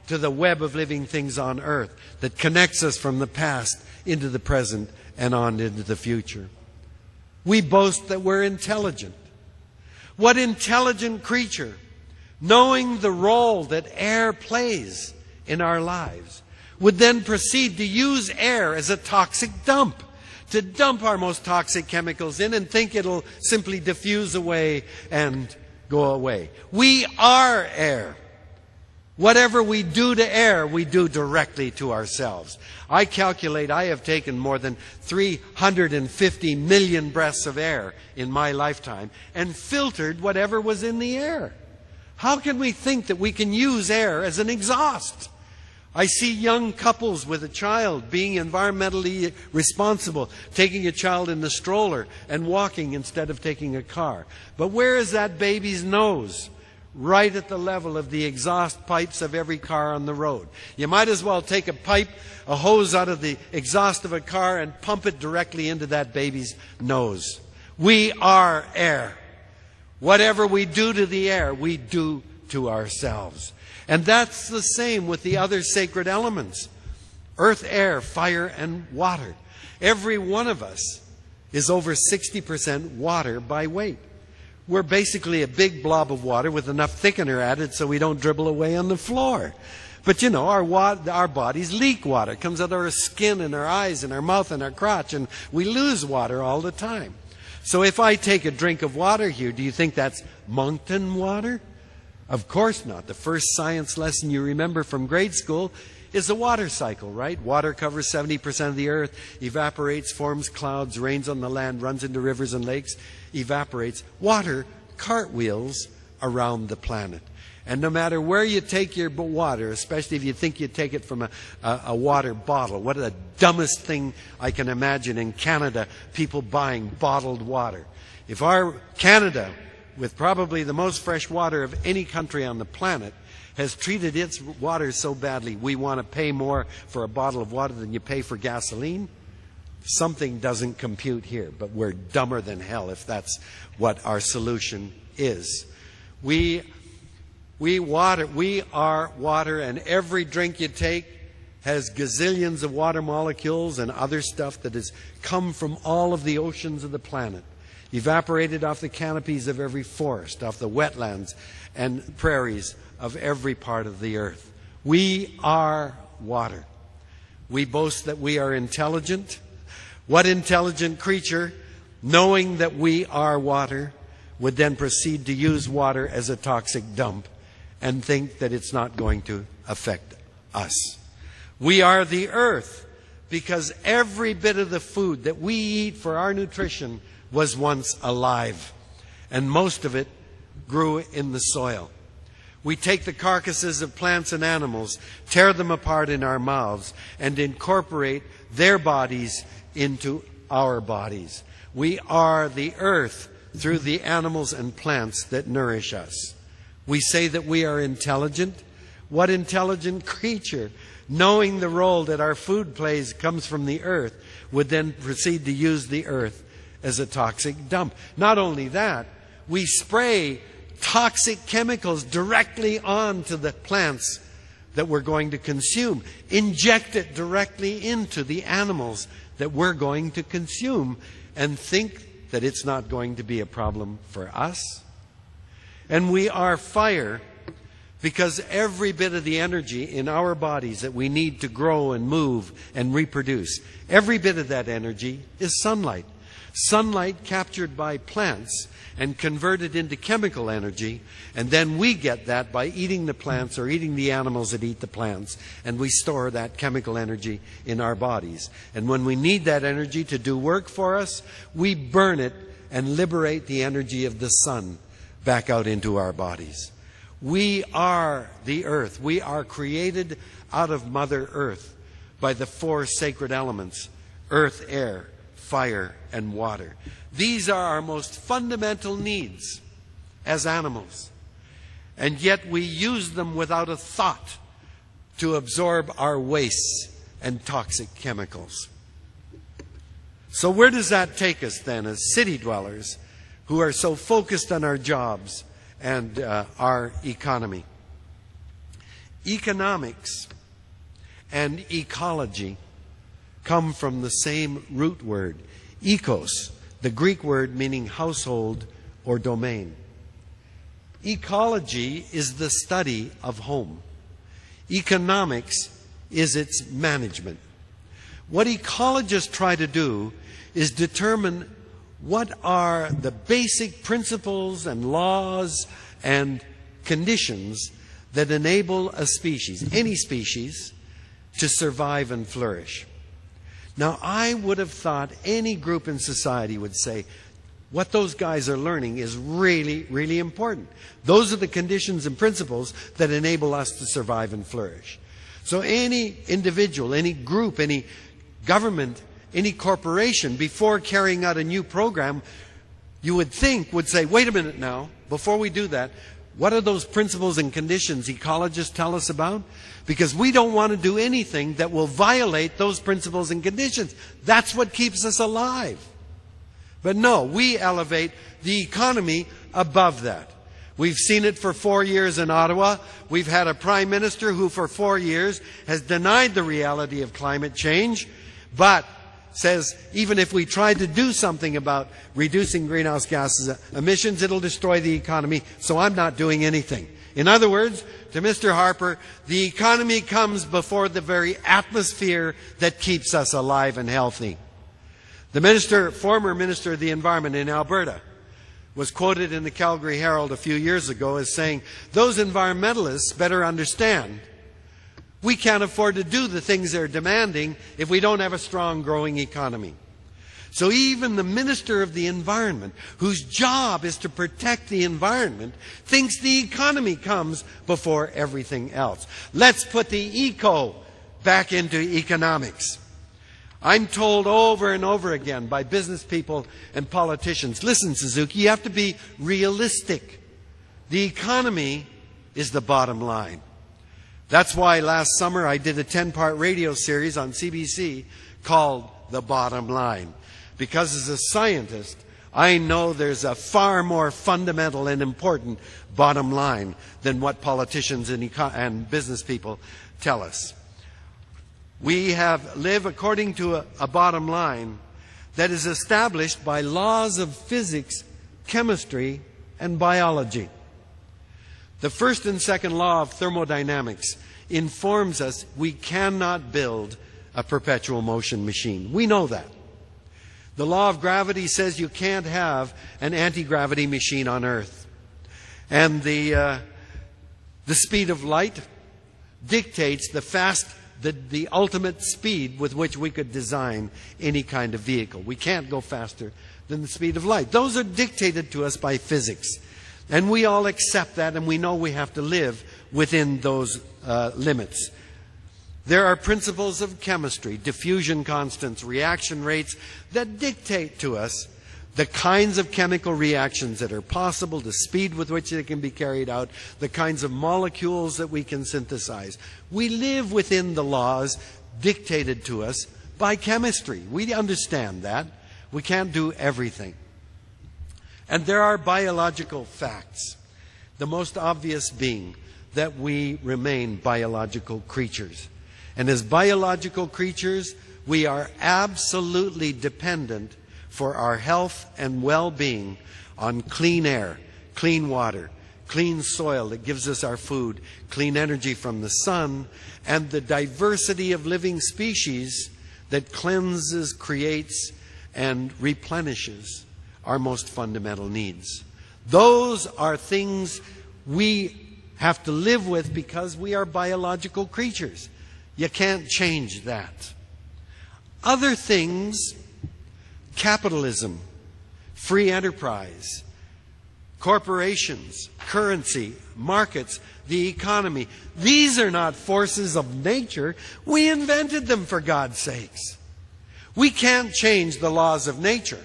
to the web of living things on earth that connects us from the past into the present and on into the future. We boast that we're intelligent. What intelligent creature, knowing the role that air plays in our lives, would then proceed to use air as a toxic dump, to dump our most toxic chemicals in and think it'll simply diffuse away and go away. We are air. Whatever we do to air, we do directly to ourselves. I calculate I have taken more than 350 million breaths of air in my lifetime and filtered whatever was in the air. How can we think that we can use air as an exhaust? I see young couples with a child being environmentally responsible, taking a child in the stroller and walking instead of taking a car. But where is that baby's nose? Right at the level of the exhaust pipes of every car on the road. You might as well take a hose out of the exhaust of a car and pump it directly into that baby's nose. We are air. Whatever we do to the air, we do to ourselves. And that's the same with the other sacred elements. Earth, air, fire, and water. Every one of us is over 60% water by weight. We're basically a big blob of water with enough thickener added so we don't dribble away on the floor. But you know, our bodies leak water. It comes out of our skin and our eyes and our mouth and our crotch, and we lose water all the time. So if I take a drink of water here, do you think that's Moncton water? Of course not. The first science lesson you remember from grade school is the water cycle, right? Water covers 70% of the earth, evaporates, forms clouds, rains on the land, runs into rivers and lakes, evaporates. Water cartwheels around the planet. And no matter where you take your water, especially if you think you take it from a water bottle, what the dumbest thing I can imagine in Canada, people buying bottled water. If our Canada, with probably the most fresh water of any country on the planet, has treated its water so badly we want to pay more for a bottle of water than you pay for gasoline, something doesn't compute here. But we're dumber than hell if that's what our solution is. We are water, and every drink you take has gazillions of water molecules and other stuff that has come from all of the oceans of the planet, evaporated off the canopies of every forest, off the wetlands and prairies of every part of the earth. We are water. We boast that we are intelligent. What intelligent creature, knowing that we are water, would then proceed to use water as a toxic dump and think that it's not going to affect us? We are the earth because every bit of the food that we eat for our nutrition was once alive, and most of it grew in the soil. We take the carcasses of plants and animals, tear them apart in our mouths, and incorporate their bodies into our bodies. We are the earth through the animals and plants that nourish us. We say that we are intelligent. What intelligent creature, knowing the role that our food plays comes from the earth, would then proceed to use the earth as a toxic dump? Not only that, we spray toxic chemicals directly onto the plants that we're going to consume, inject it directly into the animals that we're going to consume, and think that it's not going to be a problem for us. And we are fire because every bit of the energy in our bodies that we need to grow and move and reproduce, every bit of that energy is sunlight. Sunlight captured by plants and converted into chemical energy, and then we get that by eating the plants or eating the animals that eat the plants, and we store that chemical energy in our bodies. And when we need that energy to do work for us, we burn it and liberate the energy of the sun back out into our bodies. We are the earth. We are created out of Mother Earth by the four sacred elements: earth, air, fire, and water. These are our most fundamental needs as animals. And yet we use them without a thought to absorb our wastes and toxic chemicals. So where does that take us then as city dwellers who are so focused on our jobs and our economy? Economics and ecology come from the same root word, ekos, the Greek word meaning household or domain. Ecology is the study of home. Economics is its management. What ecologists try to do is determine what are the basic principles and laws and conditions that enable a species, any species, to survive and flourish. Now, I would have thought any group in society would say, what those guys are learning is really, really important. Those are the conditions and principles that enable us to survive and flourish. So any individual, any group, any government, any corporation, before carrying out a new program, you would think would say, wait a minute now, before we do that, what are those principles and conditions ecologists tell us about? Because we don't want to do anything that will violate those principles and conditions. That's what keeps us alive. But no, we elevate the economy above that. We've seen it for 4 years in Ottawa. We've had a prime minister who for 4 years has denied the reality of climate change, but says even if we tried to do something about reducing greenhouse gases emissions, it'll destroy the economy, so I'm not doing anything. In other words, to Mr. Harper, the economy comes before the very atmosphere that keeps us alive and healthy. The former Minister of the Environment in Alberta was quoted in the Calgary Herald a few years ago as saying, those environmentalists better understand we can't afford to do the things they're demanding if we don't have a strong, growing economy. So even the Minister of the Environment, whose job is to protect the environment, thinks the economy comes before everything else. Let's put the eco back into economics. I'm told over and over again by business people and politicians, listen, Suzuki, you have to be realistic. The economy is the bottom line. That's why last summer I did a 10-part radio series on CBC called The Bottom Line. Because as a scientist, I know there's a far more fundamental and important bottom line than what politicians and business people tell us. We live according to a bottom line that is established by laws of physics, chemistry, and biology. The first and second law of thermodynamics informs us we cannot build a perpetual motion machine. We know that. The law of gravity says you can't have an anti-gravity machine on Earth. And the speed of light dictates the ultimate speed with which we could design any kind of vehicle. We can't go faster than the speed of light. Those are dictated to us by physics. And we all accept that, and we know we have to live within those limits. There are principles of chemistry, diffusion constants, reaction rates, that dictate to us the kinds of chemical reactions that are possible, the speed with which they can be carried out, the kinds of molecules that we can synthesize. We live within the laws dictated to us by chemistry. We understand that. We can't do everything. And there are biological facts, the most obvious being that we remain biological creatures. And as biological creatures, we are absolutely dependent for our health and well-being on clean air, clean water, clean soil that gives us our food, clean energy from the sun, and the diversity of living species that cleanses, creates, and replenishes our most fundamental needs. Those are things we have to live with because we are biological creatures. You can't change that. Other things, capitalism, free enterprise, corporations, currency, markets, the economy, these are not forces of nature. We invented them, for God's sakes. We can't change the laws of nature,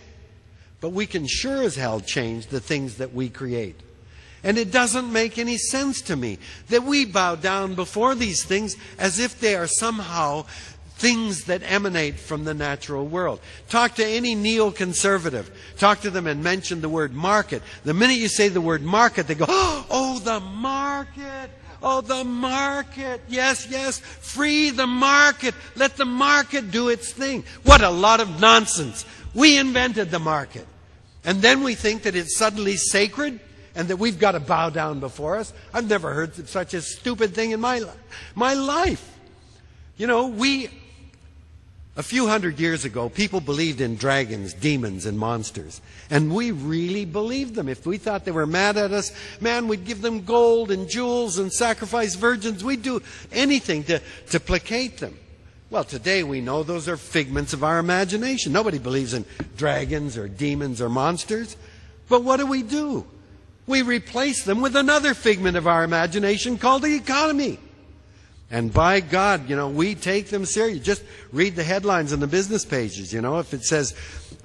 but we can sure as hell change the things that we create. And it doesn't make any sense to me that we bow down before these things as if they are somehow things that emanate from the natural world. Talk to any neoconservative. Talk to them and mention the word market. The minute you say the word market, they go, oh, the market. Oh, the market. Yes, yes. Free the market. Let the market do its thing. What a lot of nonsense. We invented the market. And then we think that it's suddenly sacred and that we've got to bow down before us. I've never heard of such a stupid thing in my life. You know, a few hundred years ago, people believed in dragons, demons, and monsters. And we really believed them. If we thought they were mad at us, man, we'd give them gold and jewels and sacrifice virgins. We'd do anything to placate them. Well, today we know those are figments of our imagination. Nobody believes in dragons or demons or monsters. But what do? We replace them with another figment of our imagination called the economy. And by God, you know, we take them serious. Just read the headlines on the business pages, you know. If it says,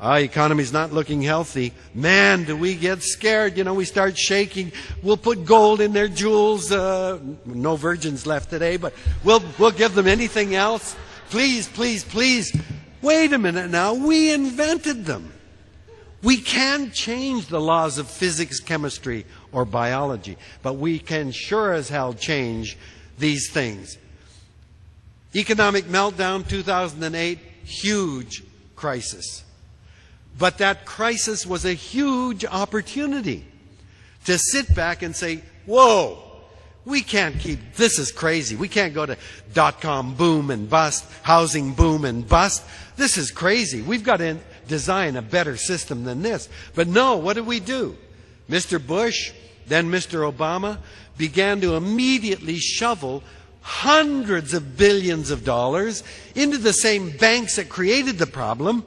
economy's not looking healthy, man, do we get scared. You know, we start shaking. We'll put gold in their jewels. No virgins left today, but we'll give them anything else. Please, please, please. Wait a minute now. We invented them. We can't change the laws of physics, chemistry, or biology, but we can sure as hell change these things. Economic meltdown, 2008, huge crisis. But that crisis was a huge opportunity to sit back and say, whoa, we can't keep, this is crazy. We can't go to dot-com boom and bust, housing boom and bust. This is crazy. We've got to design a better system than this. But no, what did we do? Mr. Bush, then Mr. Obama, began to immediately shovel hundreds of billions of dollars into the same banks that created the problem,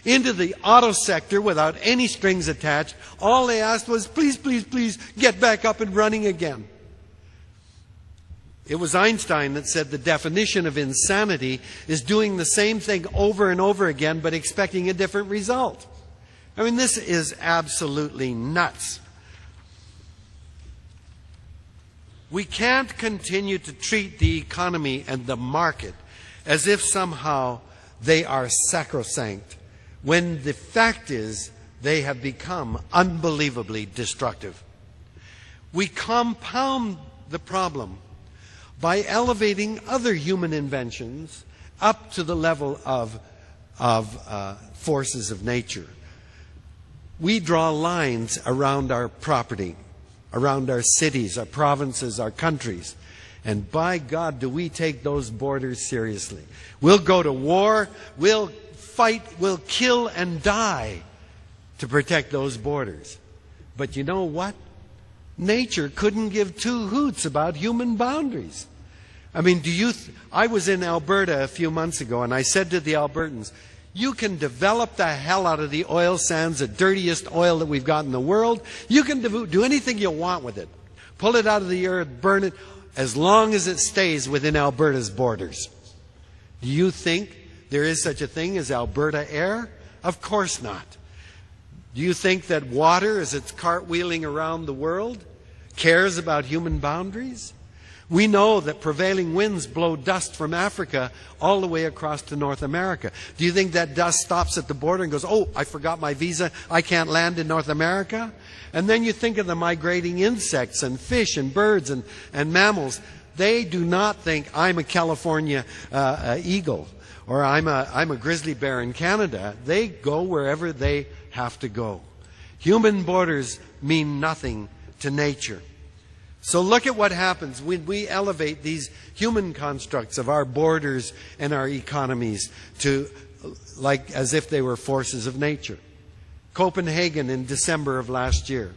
into the auto sector without any strings attached. All they asked was, please, please, please, get back up and running again. It was Einstein that said the definition of insanity is doing the same thing over and over again but expecting a different result. I mean, this is absolutely nuts. We can't continue to treat the economy and the market as if somehow they are sacrosanct, when the fact is they have become unbelievably destructive. We compound the problem by elevating other human inventions up to the level of forces of nature. We draw lines around our property, around our cities, our provinces, our countries. And by God, do we take those borders seriously. We'll go to war, we'll fight, we'll kill and die to protect those borders. But you know what? Nature couldn't give two hoots about human boundaries. I mean, I was in Alberta a few months ago, and I said to the Albertans, you can develop the hell out of the oil sands, the dirtiest oil that we've got in the world. You can do anything you want with it. Pull it out of the earth, burn it, as long as it stays within Alberta's borders. Do you think there is such a thing as Alberta air? Of course not. Do you think that water, as it's cartwheeling around the world, cares about human boundaries? We know that prevailing winds blow dust from Africa all the way across to North America. Do you think that dust stops at the border and goes, oh, I forgot my visa, I can't land in North America? And then you think of the migrating insects and fish and birds and mammals. They do not think I'm a California eagle or I'm a grizzly bear in Canada. They go wherever they have to go. Human borders mean nothing to nature. So look at what happens when we elevate these human constructs of our borders and our economies to like as if they were forces of nature. Copenhagen in December of last year.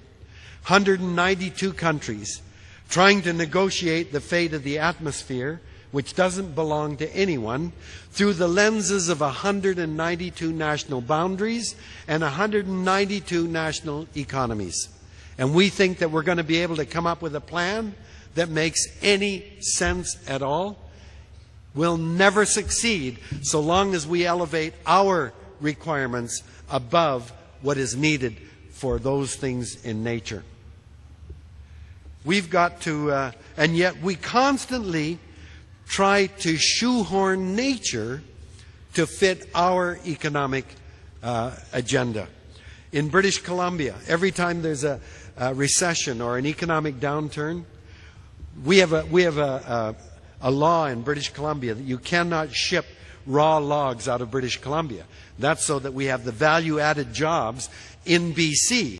192 countries trying to negotiate the fate of the atmosphere, which doesn't belong to anyone, through the lenses of 192 national boundaries and 192 national economies. And we think that we're going to be able to come up with a plan that makes any sense at all. We'll never succeed so long as we elevate our requirements above what is needed for those things in nature. We've got to, and yet we constantly try to shoehorn nature to fit our economic agenda. In British Columbia, every time there's a recession or an economic downturn, We have a law in British Columbia that you cannot ship raw logs out of British Columbia. That's so that we have the value-added jobs in BC